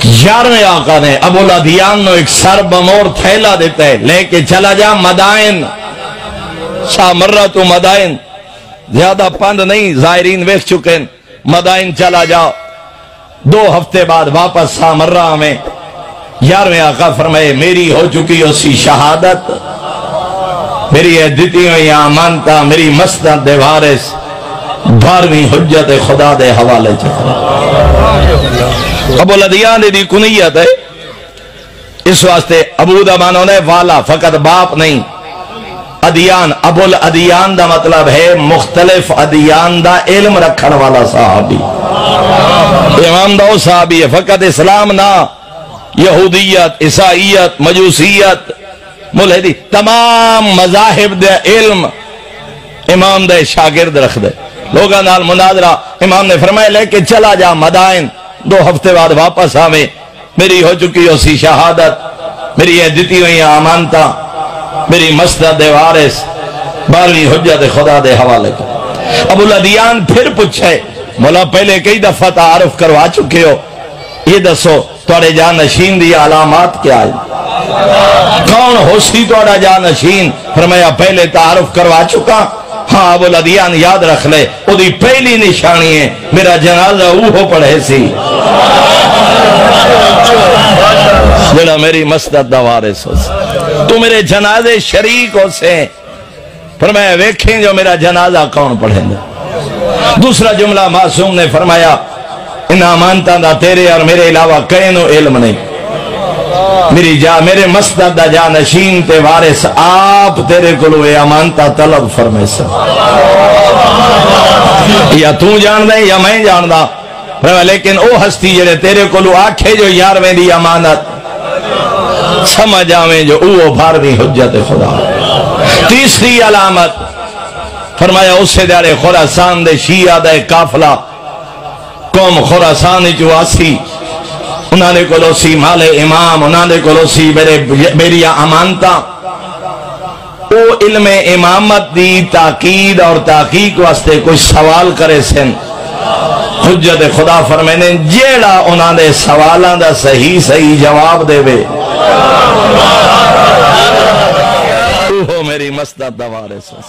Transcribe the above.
11ویں آقا نے ابو الادیان نو ایک سر بمور تھیلا دیتا ہے، لے کے چلا جا مدائن، سامرہ تو مدائن، زیادہ پند نہیں، زائرین ویکھ چکے، مدائن چلا جا۔ 2 ہفتے بعد واپس سامرہ میں 11ویں آقا فرمائے میری ہو چکی اسی شہادت، میری دیتی ہوئی امانتا، میری مسند دے وارث 12ویں حجت خدا دے حوالے چکا۔ ابو الادیان دی کنیت ہے، اس واسطے ابو دا مانو نے والا، فقط باپ نہیں، ادیان، ابو الادیان دا مطلب ہے مختلف ادیان دا علم رکھن والا صحابی۔ امام دا صحابی ہے، فقط اسلام نہ، یہودیت، عیسائیت، مجوسیت، ملحدی، تمام مذاہب دے علم امام دے شاگرد رکھ دے۔ لوگاں نال مناظرہ، امام نے فرمایا لے کے چلا جا مدائن، 2 ہفتے بعد واپس آویں، میری ہو چکی اسی شہادت، میری دیتی ہوئی امانتا، میری مسند دے وارث 12ویں حجت خدا دے حوالے کا۔ ابو الادیان پھر پوچھے مولا پہلے کئی دفعہ تعارف کروا چکے ہو، یہ دسو توڑے جانشین دی علامات کیا ہے؟ کون ہو سی توڑا جانشین؟ فرمایا پہلے تعارف کروا چکا، ہاں ابو الادیان یاد رکھ لے، او دی پہلی نشانی ہے میرا جنازہ اوہو پڑھے سی جڑا میری مسند دا وارث ہو سی، تو میرے جنازے شریک ہو سے۔ فرمایا ویکھیں جو میرا جنازہ کون پڑھیں گا۔ دوسرا جملہ معصوم نے فرمایا ان امانتاں دا تیرے اور میرے علاوہ کینو علم نہیں، میرے مسند دا جانشین تے وارث آپ تیرے کلو اے امانتہ طلب فرمائے سا، یا تو جان دے یا میں جان دا، لیکن او ہستی جڑے تیرے کلو آکھے جو 11ویں دی امانت سمجھ آویں جو او 12ویں حجت خدا۔ تیسری علامت فرمایا اس سے دیارے خوراسان دے شیعہ دے قافلہ، قوم خوراسان جو آسی، انہوں نے کلو سی مال امام، انہوں نے کلو سی میری امانتا، او علم امامت دی تاقید اور تحقیق واسطے کوئی سوال کرے سن، حجت خدا فرمائنے جیڑا انہوں نے سوالان دا صحیح جواب دے وے اوہ میری مسند دا وارث ہے۔